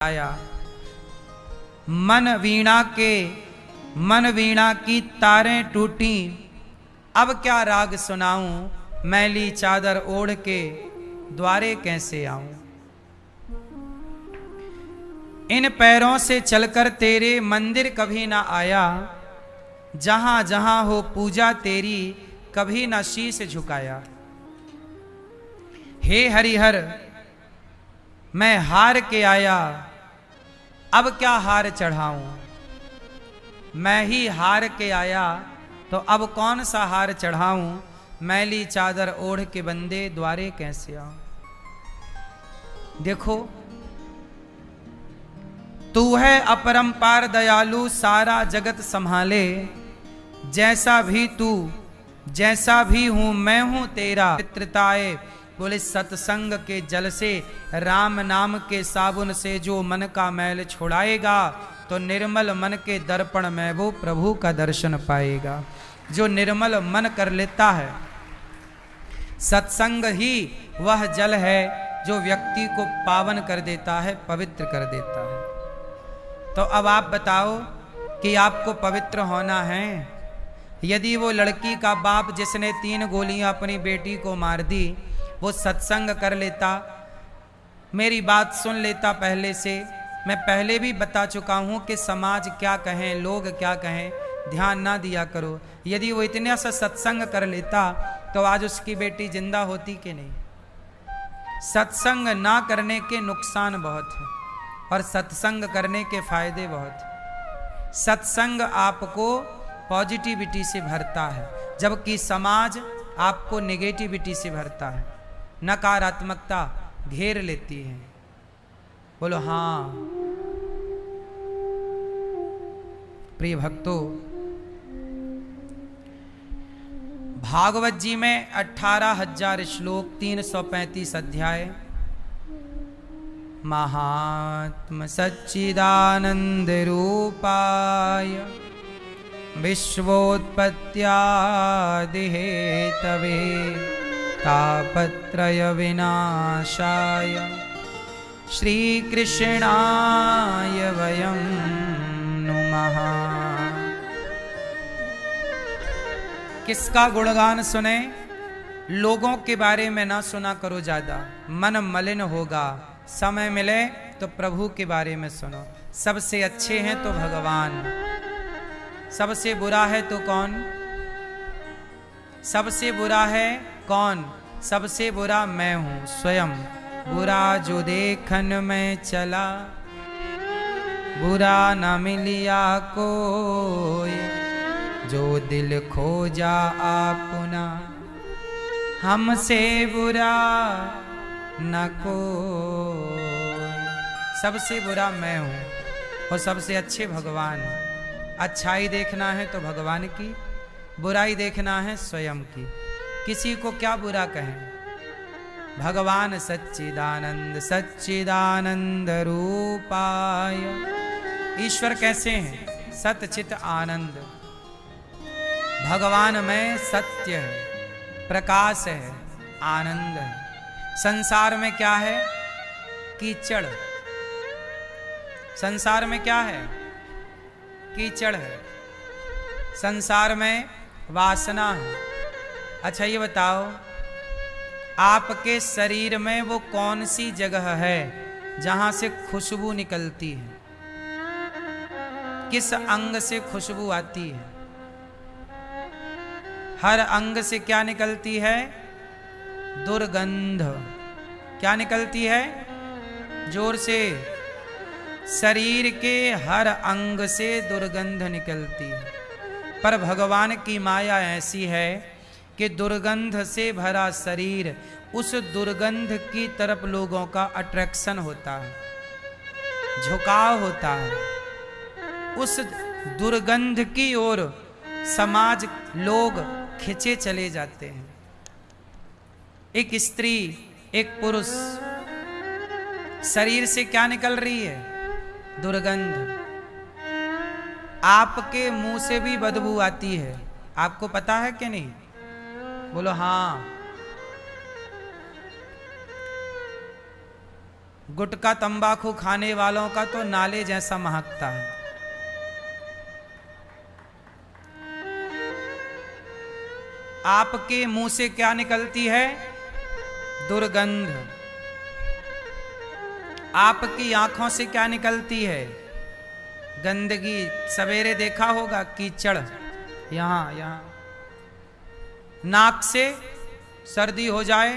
आया। मन वीणा की तारें टूटी, अब क्या राग सुनाऊं, मैली चादर ओढ़ के द्वारे कैसे आऊं। इन पैरों से चलकर तेरे मंदिर कभी ना आया, जहां जहां हो पूजा तेरी कभी ना शीश झुकाया। हे हरिहर मैं हार के आया, अब क्या हार चढ़ाऊं। मैं ही हार के आया तो अब कौन सा हार चढ़ाऊं, मैली चादर ओढ़ के बंदे द्वारे कैसे आऊं। देखो तू है अपरंपार दयालु, सारा जगत संभाले। जैसा भी तू जैसा भी हूं मैं हूं तेरा। पितृताए बोले सत्संग के जल से, राम नाम के साबुन से जो मन का मैल छुड़ाएगा, तो निर्मल मन के दर्पण में वो प्रभु का दर्शन पाएगा। जो निर्मल मन कर लेता है, सत्संग ही वह जल है जो व्यक्ति को पावन कर देता है, पवित्र कर देता है। तो अब आप बताओ कि आपको पवित्र होना है। यदि वो लड़की का बाप जिसने 3 गोलियां अपनी बेटी को मार दी, वो सत्संग कर लेता, मेरी बात सुन लेता पहले से। मैं पहले भी बता चुका हूं कि समाज क्या कहें, लोग क्या कहें, ध्यान ना दिया करो। यदि वो इतने सा सत्संग कर लेता तो आज उसकी बेटी जिंदा होती कि नहीं। सत्संग ना करने के नुकसान बहुत हैं और सत्संग करने के फायदे बहुत हैं। सत्संग आपको पॉजिटिविटी से भरता है, जबकि समाज आपको नेगेटिविटी से भरता है, नकारात्मकता घेर लेती है। बोलो हाँ। प्रिय भक्तों, भागवत जी में 18,000 श्लोक, 335 अध्याय। महात्म सच्चिदानंद रूपाय विश्वोत्पत्त्यादि हेतवे तापत्रय विनाशाय श्री कृष्णाय वयं नुमः। किसका गुणगान सुने? लोगों के बारे में ना सुना करो ज्यादा, मन मलिन होगा। समय मिले तो प्रभु के बारे में सुनो। सबसे अच्छे हैं तो भगवान, सबसे बुरा है तो कौन? सबसे बुरा है कौन? सबसे बुरा मैं हूं स्वयं। बुरा जो देखन में चला, बुरा न मिलिया कोई। जो दिल खोजा आपना, हमसे बुरा न कोई। सबसे बुरा मैं हूं और सबसे अच्छे भगवान। अच्छाई देखना है तो भगवान की, बुराई देखना है स्वयं की। किसी को क्या बुरा कहें? भगवान सच्चिदानंद सच्चिदानंद रूपाय। ईश्वर कैसे हैं? सत चित आनंद। भगवान में सत्य है, प्रकाश है, आनंद है। संसार में क्या है? कीचड़। संसार में क्या है? कीचड़ है। संसार में वासना है। अच्छा ये बताओ, आपके शरीर में वो कौन सी जगह है जहां से खुशबू निकलती है? किस अंग से खुशबू आती है? हर अंग से क्या निकलती है? दुर्गंध। क्या निकलती है? जोर से। शरीर के हर अंग से दुर्गंध निकलती है। पर भगवान की माया ऐसी है कि दुर्गंध से भरा शरीर, उस दुर्गंध की तरफ लोगों का अट्रैक्शन होता है, झुकाव होता है। उस दुर्गंध की ओर समाज, लोग खिंचे चले जाते हैं। एक स्त्री, एक पुरुष, शरीर से क्या निकल रही है? दुर्गंध। आपके मुंह से भी बदबू आती है, आपको पता है कि नहीं? बोलो हाँ। गुटखा तंबाकू खाने वालों का तो नाले जैसा महकता है। आपके मुंह से क्या निकलती है? दुर्गंध। आपकी आंखों से क्या निकलती है? गंदगी। सवेरे देखा होगा कीचड़ यहां यहां। नाक से सर्दी हो जाए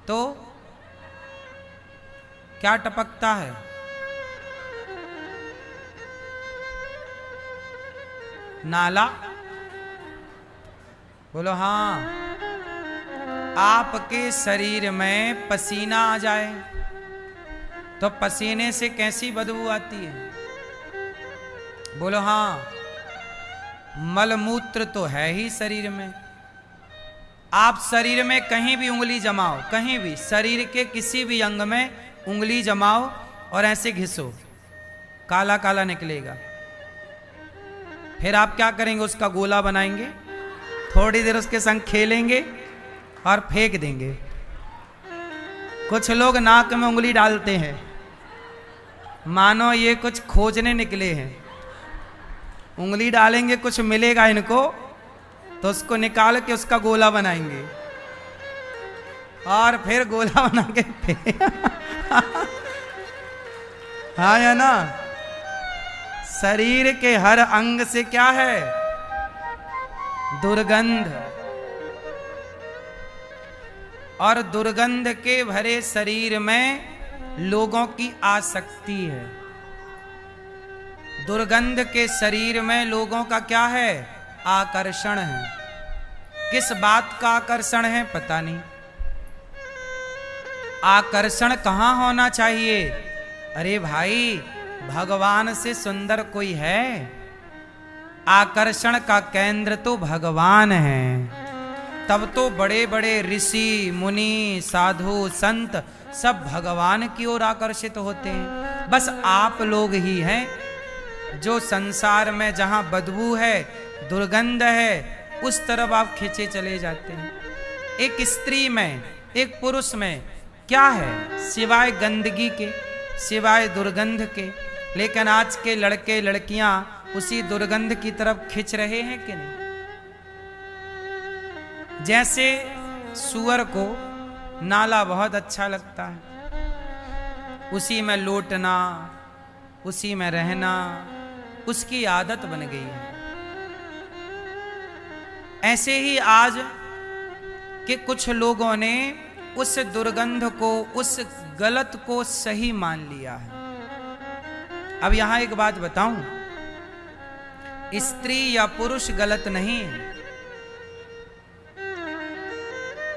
तो क्या टपकता है? नाला। बोलो हाँ। आपके शरीर में पसीना आ जाए तो पसीने से कैसी बदबू आती है? बोलो हाँ। मलमूत्र तो है ही शरीर में। आप शरीर में कहीं भी उंगली जमाओ, कहीं भी शरीर के किसी भी अंग में उंगली जमाओ और ऐसे घिसो, काला काला निकलेगा। फिर आप क्या करेंगे? उसका गोला बनाएंगे, थोड़ी देर उसके संग खेलेंगे और फेंक देंगे। कुछ लोग नाक में उंगली डालते हैं मानो ये कुछ खोजने निकले हैं। उंगली डालेंगे, कुछ मिलेगा इनको तो उसको निकाल के उसका गोला बनाएंगे और फिर गोला बना के हाँ या ना? शरीर के हर अंग से क्या है? दुर्गंध। और दुर्गंध के भरे शरीर में लोगों की आसक्ति है। दुर्गंध के शरीर में लोगों का क्या है? आकर्षण है। किस बात का आकर्षण है? पता नहीं। आकर्षण कहां होना चाहिए? अरे भाई, भगवान से सुंदर कोई है? आकर्षण का केंद्र तो भगवान है। तब तो बड़े बड़े ऋषि मुनि साधु संत सब भगवान की ओर आकर्षित होते हैं। बस आप लोग ही हैं जो संसार में जहां बदबू है, दुर्गंध है, उस तरफ आप खींचे चले जाते हैं। एक स्त्री में, एक पुरुष में क्या है सिवाय गंदगी के, सिवाय दुर्गंध के? लेकिन आज के लड़के लड़कियां उसी दुर्गंध की तरफ खिंच रहे हैं कि नहीं? जैसे सूअर को नाला बहुत अच्छा लगता है, उसी में लौटना, उसी में रहना उसकी आदत बन गई है। ऐसे ही आज के कुछ लोगों ने उस दुर्गंध को, उस गलत को सही मान लिया है। अब यहां एक बात बताऊं, स्त्री या पुरुष गलत नहीं है।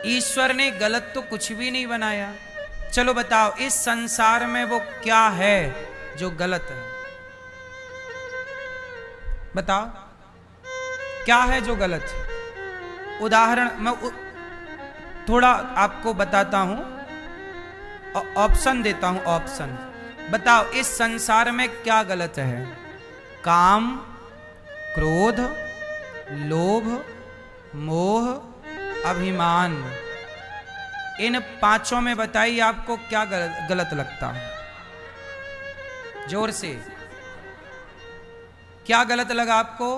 ईश्वर ने गलत तो कुछ भी नहीं बनाया। चलो बताओ, इस संसार में वो क्या है जो गलत है? बताओ क्या है जो गलत है? उदाहरण मैं थोड़ा आपको बताता हूं, ऑप्शन देता हूं, ऑप्शन। बताओ इस संसार में क्या गलत है? काम, क्रोध, लोभ, मोह, अभिमान। इन पांचों में बताइए आपको क्या गलत लगता है? जोर से। क्या गलत लगा आपको?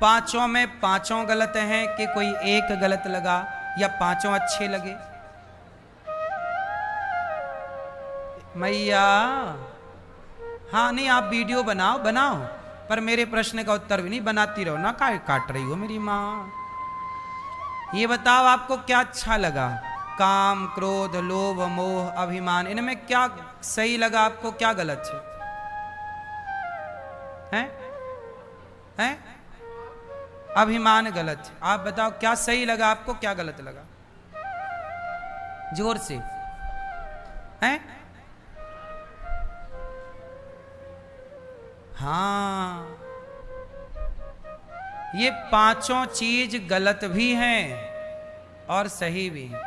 पांचों में पांचों गलत हैं कि कोई एक गलत लगा या पांचों अच्छे लगे? मैया हाँ, नहीं आप वीडियो बनाओ बनाओ, पर मेरे प्रश्न का उत्तर भी नहीं बनाती रहो ना, काहे काट रही हो मेरी माँ। ये बताओ आपको क्या अच्छा लगा? काम, क्रोध, लोभ, मोह, अभिमान, इनमें क्या सही लगा आपको, क्या गलत है? हैं? अभिमान गलत है। आप बताओ क्या सही लगा आपको, क्या गलत लगा? जोर से। हैं? हाँ, ये पांचों चीज गलत भी हैं और सही भी हैं।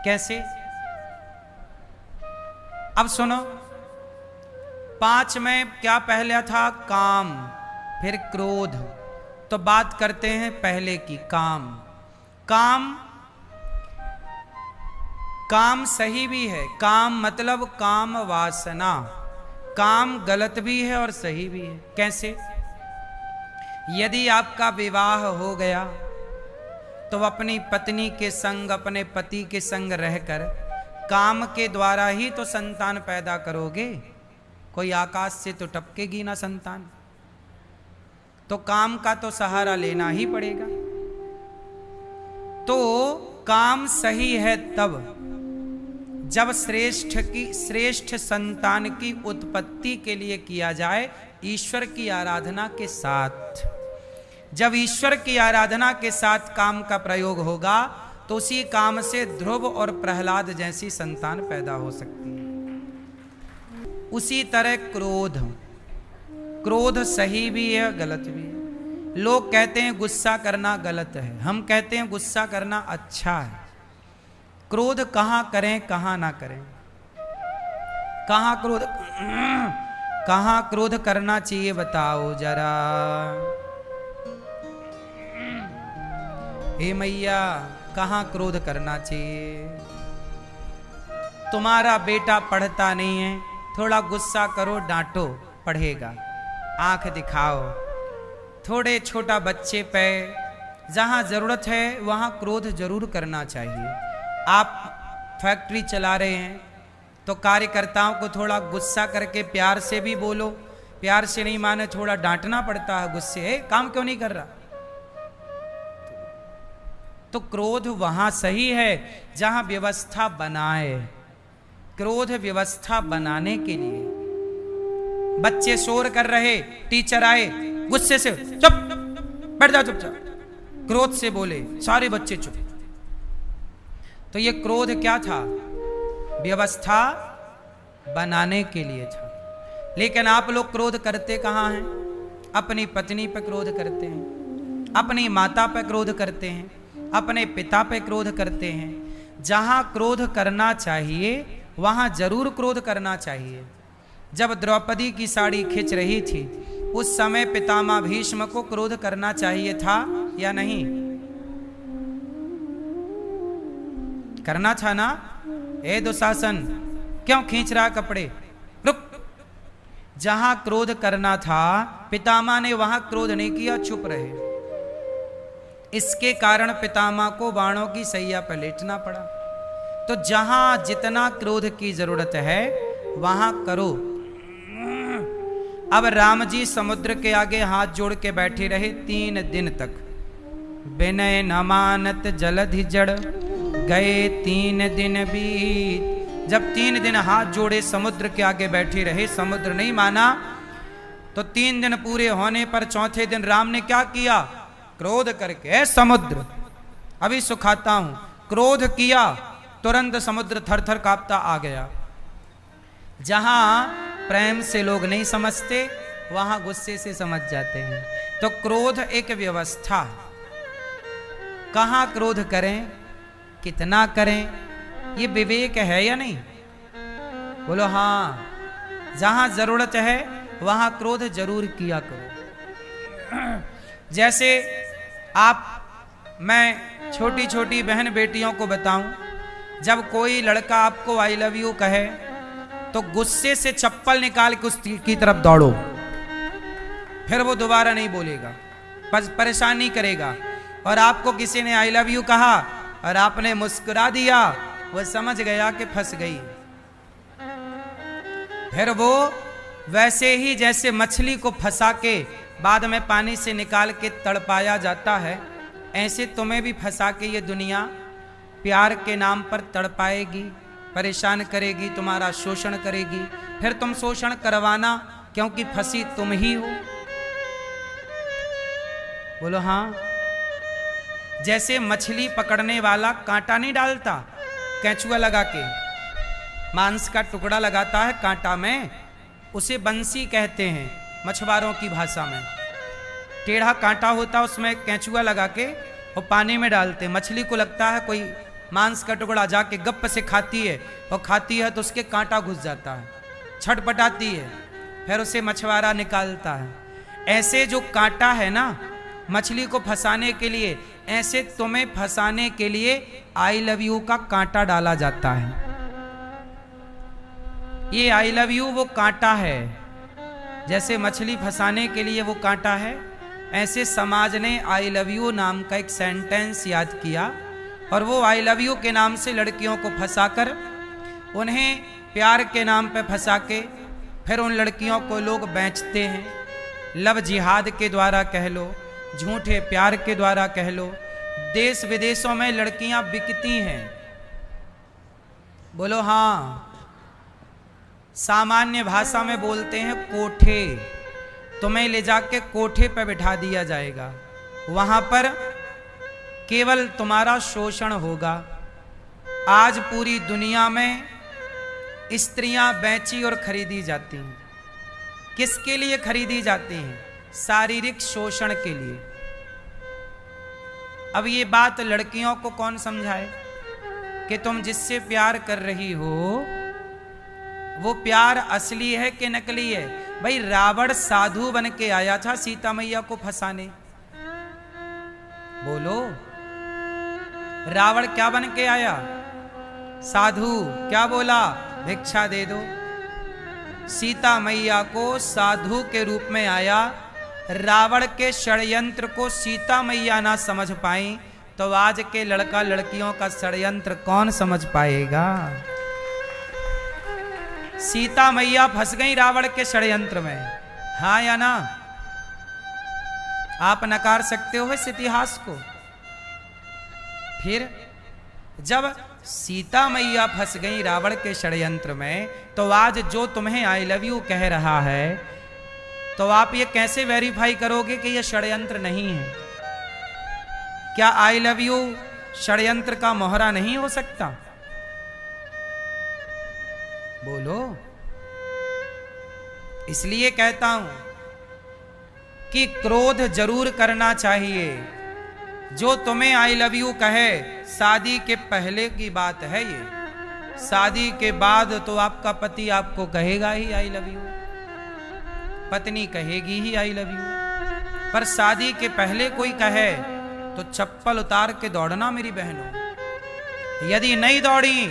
कैसे? अब सुनो, पांच में क्या पहले था? काम, फिर क्रोध। तो बात करते हैं पहले की, काम। काम काम सही भी है, काम मतलब काम वासना, काम गलत भी है और सही भी है। कैसे? यदि आपका विवाह हो गया तो अपनी पत्नी के संग, अपने पति के संग रहकर काम के द्वारा ही तो संतान पैदा करोगे, कोई आकाश से तो टपकेगी ना संतान, तो काम का तो सहारा लेना ही पड़ेगा। तो काम सही है तब जब श्रेष्ठ संतान की उत्पत्ति के लिए किया जाए ईश्वर की आराधना के साथ। जब ईश्वर की आराधना के साथ काम का प्रयोग होगा तो उसी काम से ध्रुव और प्रहलाद जैसी संतान पैदा हो सकती है। उसी तरह क्रोध सही भी है, गलत भी है। लोग कहते हैं गुस्सा करना गलत है, हम कहते हैं गुस्सा करना अच्छा है। क्रोध कहाँ करें कहाँ ना करें, कहाँ क्रोध करना चाहिए बताओ जरा। हे मैया, कहाँ क्रोध करना चाहिए? तुम्हारा बेटा पढ़ता नहीं है, थोड़ा गुस्सा करो, डांटो, पढ़ेगा। आंख दिखाओ। थोड़े छोटा बच्चे पे जहां जरूरत है वहां क्रोध जरूर करना चाहिए। आप फैक्ट्री चला रहे हैं तो कार्यकर्ताओं को थोड़ा गुस्सा करके प्यार से भी बोलो, प्यार से नहीं माने थोड़ा डांटना पड़ता है गुस्से, काम क्यों नहीं कर रहा? तो क्रोध वहां सही है जहां व्यवस्था बनाए। क्रोध व्यवस्था बनाने के लिए, बच्चे शोर कर रहे, टीचर आए, गुस्से से चुप बैठ जाओ, चुपचाप, क्रोध से बोले, सारे बच्चे चुप। तो ये क्रोध क्या था? व्यवस्था बनाने के लिए था। लेकिन आप लोग क्रोध करते कहाँ हैं? अपनी पत्नी पर क्रोध करते हैं, अपनी माता पर क्रोध करते हैं, अपने पिता पे क्रोध करते हैं। जहां क्रोध करना चाहिए वहां जरूर क्रोध करना चाहिए। जब द्रौपदी की साड़ी खिंच रही थी उस समय पितामह भीष्म को क्रोध करना चाहिए था या नहीं? करना था ना? ए दुशासन, क्यों खींच रहा कपड़े, रुक। जहां क्रोध करना था पितामह ने वहां क्रोध नहीं किया, चुप रहे। इसके कारण पितामह को बाणों की सैया पर लेटना पड़ा। तो जहां जितना क्रोध की जरूरत है वहां करो। अब राम जी समुद्र के आगे हाथ जोड़ के बैठे रहे 3 दिन तक। विनय न मानत जलधि जड़, गए 3 दिन बीत। जब 3 दिन हाथ जोड़े समुद्र के आगे बैठे रहे, समुद्र नहीं माना, तो 3 दिन पूरे होने पर चौथे दिन राम ने क्या किया? क्रोध करके, समुद्र अभी सुखाता हूं, क्रोध किया, तुरंत समुद्र थर थर कांपता आ गया। जहां प्रेम से लोग नहीं समझते वहां गुस्से से समझ जाते हैं। तो क्रोध एक व्यवस्था है। कहां क्रोध करें, कितना करें, ये विवेक है या नहीं? बोलो हाँ। जहां जरूरत है वहां क्रोध जरूर किया करो। जैसे मैं छोटी छोटी बहन बेटियों को बताऊं, जब कोई लड़का आपको आई लव यू कहे तो गुस्से से चप्पल निकाल के उसकी तरफ दौड़ो, फिर वो दोबारा नहीं बोलेगा, परेशान नहीं करेगा। और आपको किसी ने आई लव यू कहा और आपने मुस्कुरा दिया, वो समझ गया कि फंस गई। फिर वो वैसे ही जैसे मछली को फंसा के बाद में पानी से निकाल के तड़पाया जाता है, ऐसे तुम्हें भी फंसा के ये दुनिया प्यार के नाम पर तड़पाएगी, परेशान करेगी, तुम्हारा शोषण करेगी। फिर तुम शोषण करवाना, क्योंकि फंसी तुम ही हो। बोलो हाँ। जैसे मछली पकड़ने वाला कांटा नहीं डालता, कैंचुआ लगा के मांस का टुकड़ा लगाता है कांटा में, उसे बंसी कहते हैं मछुआरों की भाषा में। टेढ़ा कांटा होता, उसमें कैंचुआ लगा के और पानी में डालते। मछली को लगता है कोई मांस का टुकड़ा, जाके गप से खाती है, और खाती है तो उसके कांटा घुस जाता है, छटपटाती है, फिर उसे मछुआरा निकालता है। ऐसे जो कांटा है ना मछली को फंसाने के लिए, ऐसे तुम्हें फंसाने के लिए आई लव यू का कांटा डाला जाता है। ये आई लव यू वो कांटा है, जैसे मछली फंसाने के लिए वो कांटा है, ऐसे समाज ने आई लव यू नाम का एक सेंटेंस याद किया और वो आई लव यू के नाम से लड़कियों को फंसाकर उन्हें प्यार के नाम पे फंसा के फिर उन लड़कियों को लोग बेचते हैं। लव जिहाद के द्वारा कह लो, झूठे प्यार के द्वारा कह लो, देश विदेशों में लड़कियां बिकती हैं। बोलो हाँ। सामान्य भाषा में बोलते हैं कोठे। तुम्हें ले जाके कोठे पर बिठा दिया जाएगा, वहां पर केवल तुम्हारा शोषण होगा। आज पूरी दुनिया में स्त्रियां बेची और खरीदी जाती हैं। किसके लिए खरीदी जाती हैं? शारीरिक शोषण के लिए। अब ये बात लड़कियों को कौन समझाए कि तुम जिससे प्यार कर रही हो वो प्यार असली है कि नकली है? भाई रावण साधु बन के आया था सीता मैया को फंसाने। बोलो, रावण क्या बन के आया? साधु। क्या बोला? भिक्षा दे दो। सीता मैया को साधु के रूप में आया। रावण के षड्यंत्र को सीता मैया ना समझ पाई तो आज के लड़का लड़कियों का षड्यंत्र कौन समझ पाएगा? सीता मैया फंस गई रावण के षड्यंत्र में, हाँ या ना? आप नकार सकते हो इस इतिहास को? फिर जब सीता मैया फंस गई रावण के षड्यंत्र में तो आज जो तुम्हें आई लव यू कह रहा है तो आप ये कैसे वेरीफाई करोगे कि ये षड्यंत्र नहीं है? क्या आई लव यू षड्यंत्र का मोहरा नहीं हो सकता? बोलो। इसलिए कहता हूं कि क्रोध जरूर करना चाहिए। जो तुम्हें आई लव यू कहे, शादी के पहले की बात है ये। शादी के बाद तो आपका पति आपको कहेगा ही आई लव यू, पत्नी कहेगी ही आई लव यू, पर शादी के पहले कोई कहे तो चप्पल उतार के दौड़ना मेरी बहनों। यदि नहीं दौड़ी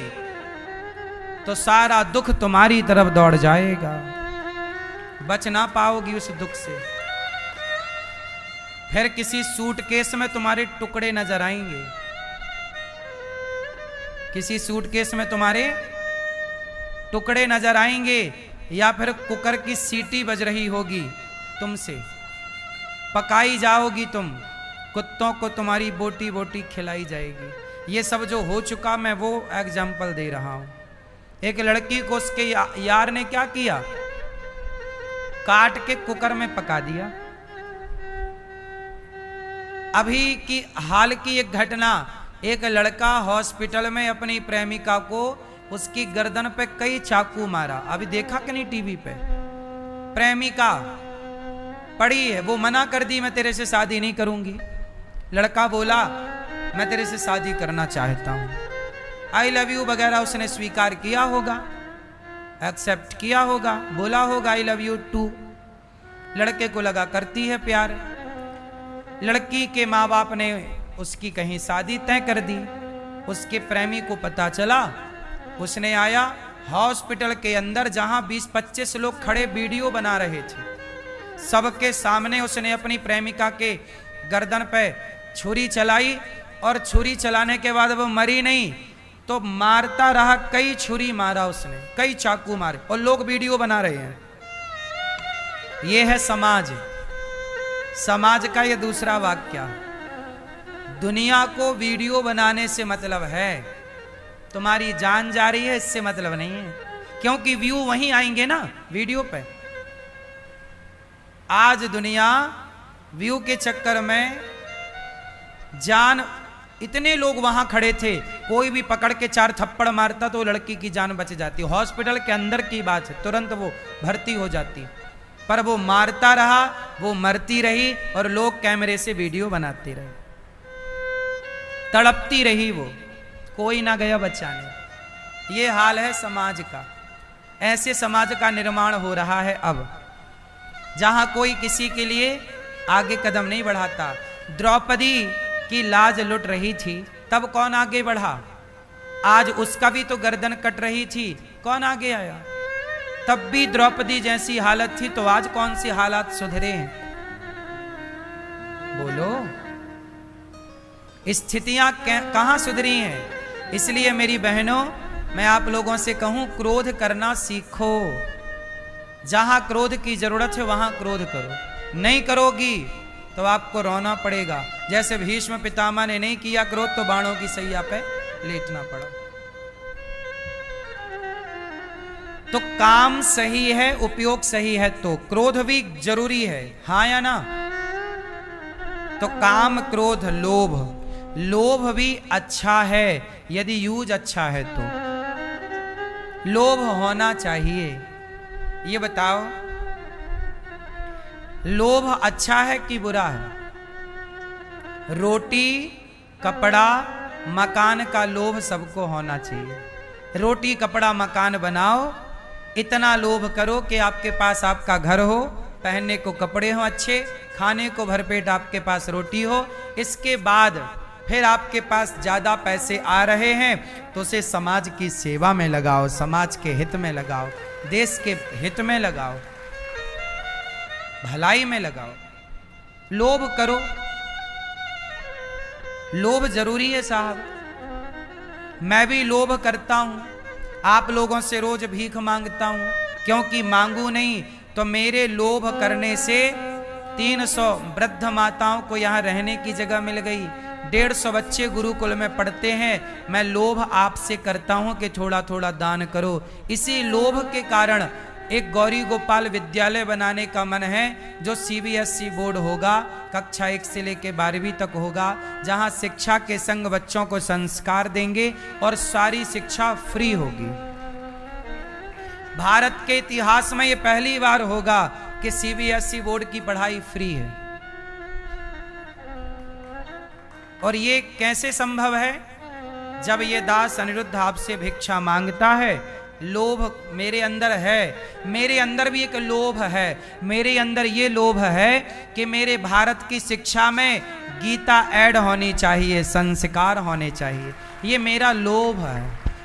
तो सारा दुख तुम्हारी तरफ दौड़ जाएगा, बच ना पाओगी उस दुख से। फिर किसी सूटकेस में तुम्हारे टुकड़े नजर आएंगे, किसी सूटकेस में तुम्हारे टुकड़े नजर आएंगे, या फिर कुकर की सीटी बज रही होगी तुमसे, पकाई जाओगी तुम, कुत्तों को तुम्हारी बोटी बोटी खिलाई जाएगी। ये सब जो हो चुका मैं वो एग्जाम्पल दे रहा हूं। एक लड़की को उसके यार ने क्या किया? काट के कुकर में पका दिया। अभी की हाल की एक घटना, एक लड़का हॉस्पिटल में अपनी प्रेमिका को उसकी गर्दन पे कई चाकू मारा। अभी देखा कि नहीं टीवी पे? प्रेमिका पड़ी है, वो मना कर दी मैं तेरे से शादी नहीं करूंगी। लड़का बोला मैं तेरे से शादी करना चाहता हूं। आई लव यू वगैरह उसने स्वीकार किया होगा, एक्सेप्ट किया होगा, बोला होगा आई लव यू टू। लड़के को लगा करती है प्यार। लड़की के माँ बाप ने उसकी कहीं शादी तय कर दी। उसके प्रेमी को पता चला, उसने आया हॉस्पिटल के अंदर जहां 20-25 लोग खड़े वीडियो बना रहे थे, सबके सामने उसने अपनी प्रेमिका के गर्दन पे छुरी चलाई और छुरी चलाने के बाद वो मरी नहीं तो मारता रहा। कई छुरी मारा उसने, कई चाकू मारे और लोग वीडियो बना रहे हैं। ये है समाज। समाज का ये दूसरा वाक्य। दुनिया को वीडियो बनाने से मतलब है, तुम्हारी जान जा रही है इससे मतलब नहीं है, क्योंकि व्यू वहीं आएंगे ना वीडियो पे। आज दुनिया व्यू के चक्कर में जान, इतने लोग वहां खड़े थे, कोई भी पकड़ के 4 थप्पड़ मारता तो लड़की की जान बच जाती। हॉस्पिटल के अंदर की बात है, तुरंत वो भर्ती हो जाती, पर वो मारता रहा, वो मरती रही और लोग कैमरे से वीडियो बनाते रहे, तड़पती रही वो, कोई ना गया बचाने। ये हाल है समाज का। ऐसे समाज का निर्माण हो रहा है अब, जहां कोई किसी के लिए आगे कदम नहीं बढ़ाता। द्रौपदी की लाज लुट रही थी, तब कौन आगे बढ़ा? आज उसका भी तो गर्दन कट रही थी, कौन आगे आया? तब भी द्रौपदी जैसी हालत थी, तो आज कौन सी हालात सुधरे हैं? बोलो, स्थितियां कहां सुधरी हैं? इसलिए मेरी बहनों, मैं आप लोगों से कहूं, क्रोध करना सीखो। जहां क्रोध की जरूरत है वहां क्रोध करो। नहीं करोगी तो आपको रोना पड़ेगा। जैसे भीष्म पितामह ने नहीं किया क्रोध, तो बाणों की सैया पे लेटना पड़ा। तो काम सही है, उपयोग सही है, तो क्रोध भी जरूरी है, हाँ या ना? तो काम, क्रोध, लोभ, लोभ भी अच्छा है यदि यूज अच्छा है तो। लोभ होना चाहिए। ये बताओ, लोभ अच्छा है कि बुरा है? रोटी, कपड़ा, मकान का लोभ सबको होना चाहिए। रोटी, कपड़ा, मकान बनाओ, इतना लोभ करो कि आपके पास आपका घर हो, पहनने को कपड़े हो अच्छे, खाने को भरपेट आपके पास रोटी हो। इसके बाद फिर आपके पास ज्यादा पैसे आ रहे हैं तो उसे समाज की सेवा में लगाओ, समाज के हित में लगाओ, देश के हित में लगाओ, भलाई में लगाओ। लोभ करो, लोभ जरूरी है साहब। मैं भी लोभ करता हूं, आप लोगों से रोज भीख मांगता हूं, क्योंकि मांगू नहीं तो मेरे लोभ करने से 300 वृद्ध माताओं को यहां रहने की जगह मिल गई, 150 बच्चे गुरुकुल में पढ़ते हैं। मैं लोभ आपसे करता हूं कि थोड़ा थोड़ा दान करो। इसी लोभ के कारण एक गौरी गोपाल विद्यालय बनाने का मन है, जो CBSE बोर्ड होगा, कक्षा 1 से लेकर 12वीं तक होगा, जहां शिक्षा के संग बच्चों को संस्कार देंगे और सारी शिक्षा फ्री होगी। भारत के इतिहास में यह पहली बार होगा कि CBSE बोर्ड की पढ़ाई फ्री है। और ये कैसे संभव है? जब ये दास अनिरुद्ध आपसे भिक्षा मांगता है, लोभ मेरे अंदर है, मेरे अंदर भी एक लोभ है। मेरे अंदर ये लोभ है कि मेरे भारत की शिक्षा में गीता ऐड होनी चाहिए, संस्कार होने चाहिए। ये मेरा लोभ है।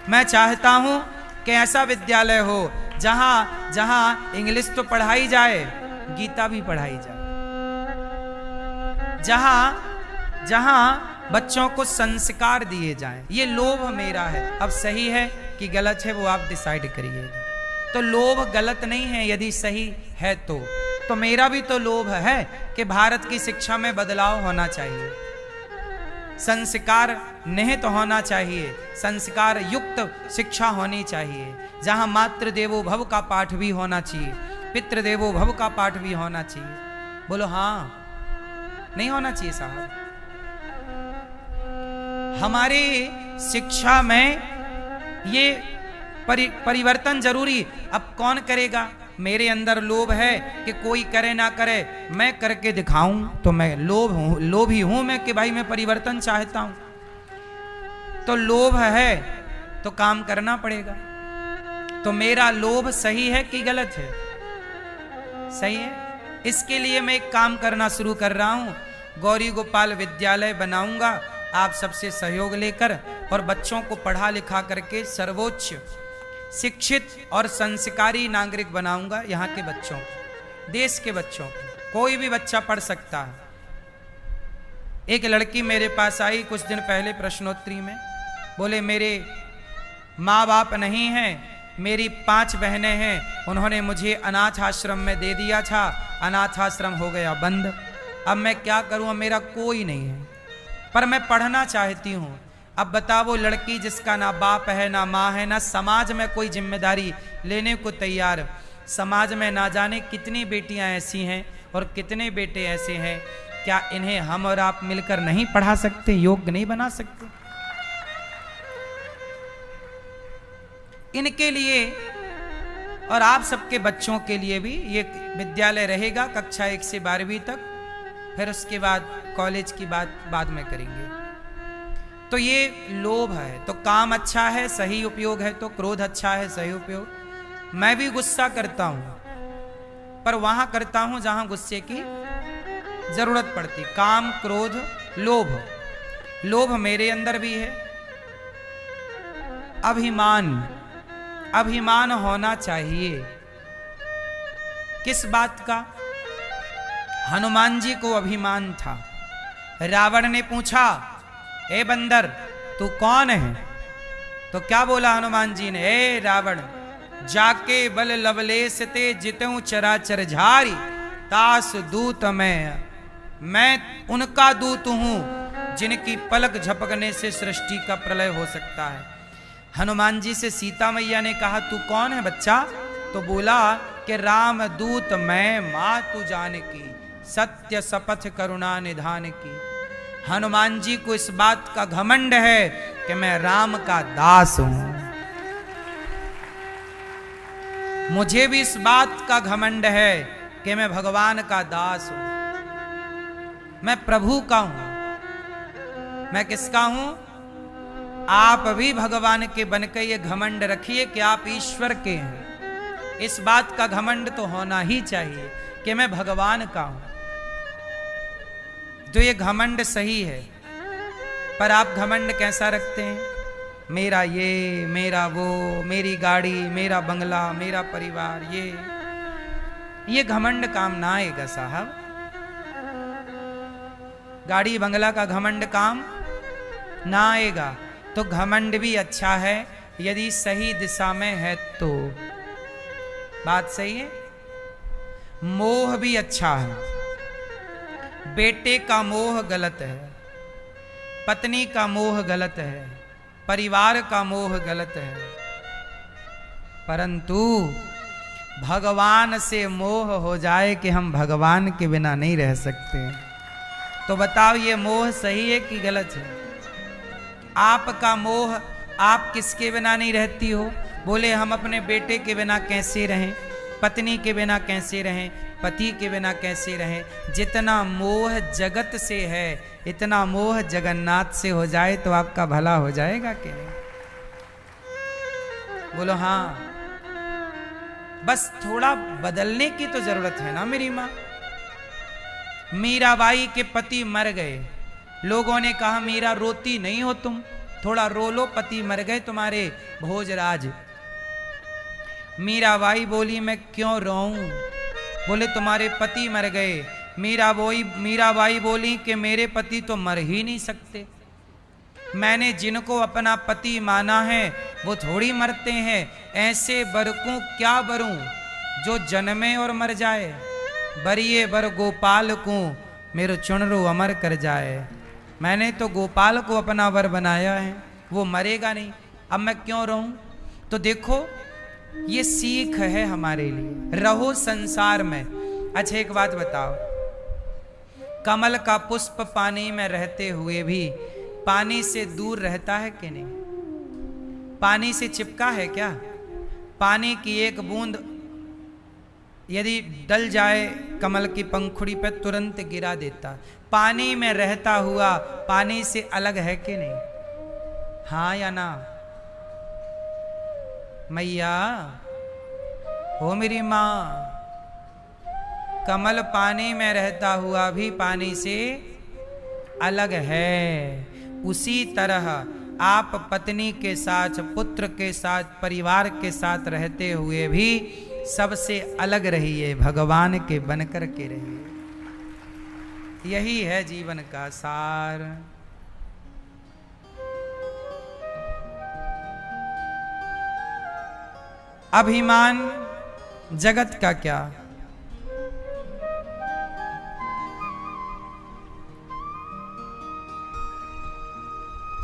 मैं चाहता हूं कि ऐसा विद्यालय हो जहां जहां इंग्लिश तो पढ़ाई जाए, गीता भी पढ़ाई जाए, जहां बच्चों को संस्कार दिए जाएं। ये लोभ मेरा है। अब सही है कि गलत है वो आप डिसाइड करिएगा। तो लोभ गलत नहीं है यदि सही है तो मेरा भी तो लोभ है कि भारत की शिक्षा में बदलाव होना चाहिए, संस्कार निहित होना चाहिए, संस्कार युक्त शिक्षा होनी चाहिए, जहां मातृ देवो भव का पाठ भी होना चाहिए, पितृ देवो भव का पाठ भी होना चाहिए। बोलो हाँ, नहीं होना चाहिए साहब? हमारे शिक्षा में ये परिवर्तन जरूरी। अब कौन करेगा? मेरे अंदर लोभ है कि कोई करे ना करे, मैं करके दिखाऊं, तो मैं लोभी हूं मैं कि भाई मैं परिवर्तन चाहता हूं। तो लोभ है तो काम करना पड़ेगा। तो मेरा लोभ सही है कि गलत है? सही है। इसके लिए मैं एक काम करना शुरू कर रहा हूं, गौरी गोपाल विद्यालय बनाऊंगा आप सबसे सहयोग लेकर, और बच्चों को पढ़ा लिखा करके सर्वोच्च शिक्षित और संस्कारी नागरिक बनाऊंगा। यहाँ के बच्चों को, देश के बच्चों को, कोई भी बच्चा पढ़ सकता है। एक लड़की मेरे पास आई कुछ दिन पहले प्रश्नोत्तरी में, बोले मेरे माँ बाप नहीं हैं, मेरी 5 बहनें हैं, उन्होंने मुझे अनाथ आश्रम में दे दिया था, अनाथ आश्रम हो गया बंद, अब मैं क्या करूं? मेरा कोई नहीं है, पर मैं पढ़ना चाहती हूं। अब बताओ, लड़की जिसका ना बाप है ना माँ है, ना समाज में कोई जिम्मेदारी लेने को तैयार, समाज में ना जाने कितनी बेटियां ऐसी हैं और कितने बेटे ऐसे हैं, क्या इन्हें हम और आप मिलकर नहीं पढ़ा सकते, योग्य नहीं बना सकते? इनके लिए और आप सबके बच्चों के लिए भी ये विद्यालय रहेगा कक्षा 1 से 12वीं तक, फिर उसके बाद कॉलेज की बात बाद में करेंगे। तो ये लोभ है। तो काम अच्छा है, सही उपयोग है, तो क्रोध अच्छा है, सही उपयोग। मैं भी गुस्सा करता हूं, पर वहां करता हूं जहां गुस्से की जरूरत पड़ती। काम, क्रोध, लोभ, लोभ मेरे अंदर भी है। अभिमान होना चाहिए। किस बात का? हनुमान जी को अभिमान था। रावण ने पूछा, ए बंदर तू कौन है? तो क्या बोला हनुमान जी ने? ए रावण, जाके बल लवलेश ते जितऊं चराचर झारी, तास दूत मैं उनका दूत हूं जिनकी पलक झपकने से सृष्टि का प्रलय हो सकता है। हनुमान जी से सीता मैया ने कहा, तू कौन है बच्चा? तो बोला कि राम दूत मैं, मां तू जानकी, सत्य शपथ करुणा निधान की। हनुमान जी को इस बात का घमंड है कि मैं राम का दास हूं। मुझे भी इस बात का घमंड है कि मैं भगवान का दास हूं, मैं प्रभु का हूं। मैं किसका हूं? आप भी भगवान के बनकर ये घमंड रखिए कि आप ईश्वर के हैं। इस बात का घमंड तो होना ही चाहिए कि मैं भगवान का हूं। तो ये घमंड सही है, पर आप घमंड कैसा रखते हैं? मेरा ये, मेरा वो, मेरी गाड़ी, मेरा बंगला, मेरा परिवार, ये घमंड काम ना आएगा साहब। गाड़ी बंगला का घमंड काम ना आएगा। तो घमंड भी अच्छा है यदि सही दिशा में है तो। बात सही है। मोह भी अच्छा है। बेटे का मोह गलत है, पत्नी का मोह गलत है, परिवार का मोह गलत है, परंतु भगवान से मोह हो जाए कि हम भगवान के बिना नहीं रह सकते, तो बताओ ये मोह सही है कि गलत है? आपका मोह, आप किसके बिना नहीं रहती हो? बोले हम अपने बेटे के बिना कैसे रहें, पत्नी के बिना कैसे रहें, पति के बिना कैसे रहें? जितना मोह जगत से है इतना मोह जगन्नाथ से हो जाए तो आपका भला हो जाएगा कि नहीं? बोलो हाँ। बस थोड़ा बदलने की तो जरूरत है ना मेरी माँ। मीराबाई के पति मर गए, लोगों ने कहा मीरा रोती नहीं हो तुम, थोड़ा रो लो, पति मर गए तुम्हारे भोजराज। मीराबाई बोली मैं क्यों रोऊं? बोले तुम्हारे पति मर गए। मीराबाई बोली कि मेरे पति तो मर ही नहीं सकते, मैंने जिनको अपना पति माना है वो थोड़ी मरते हैं। ऐसे बर को क्या बरूं जो जन्मे और मर जाए, बरिए बर गोपाल को मेरो चुनरो अमर कर जाए। मैंने तो गोपाल को अपना वर बनाया है, वो मरेगा नहीं, अब मैं क्यों रहूं? तो देखो ये सीख है हमारे लिए, रहो संसार में। अच्छा एक बात बताओ, कमल का पुष्प पानी में रहते हुए भी पानी से दूर रहता है कि नहीं? पानी से चिपका है क्या? पानी की एक बूंद यदि डल जाए कमल की पंखुड़ी पर तुरंत गिरा देता। पानी में रहता हुआ पानी से अलग है कि नहीं? हाँ या ना? मैया हो मेरी माँ, कमल पानी में रहता हुआ भी पानी से अलग है। उसी तरह आप पत्नी के साथ, पुत्र के साथ, परिवार के साथ रहते हुए भी सबसे अलग रहिए, भगवान के बनकर के रहिए। यही है जीवन का सार। अभिमान जगत का क्या?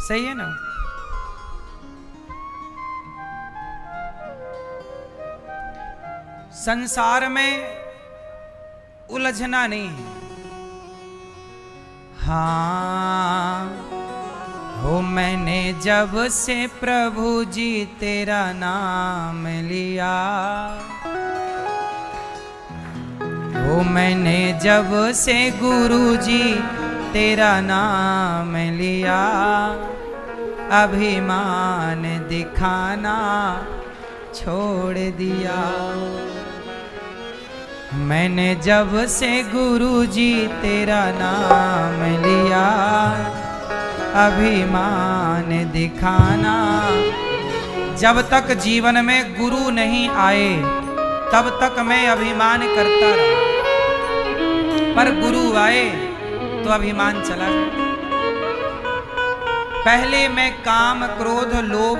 सही है ना? संसार में उलझना नहीं है। हाँ हो मैंने जब से प्रभु जी तेरा नाम लिया, हो मैंने जब से गुरु जी तेरा नाम लिया, अभिमान दिखाना छोड़ दिया। मैंने जब से गुरु जी तेरा नाम लिया, अभिमान दिखाना। जब तक जीवन में गुरु नहीं आए तब तक मैं अभिमान करता रहा, पर गुरु आए तो अभिमान चला जाए। पहले मैं काम क्रोध लोभ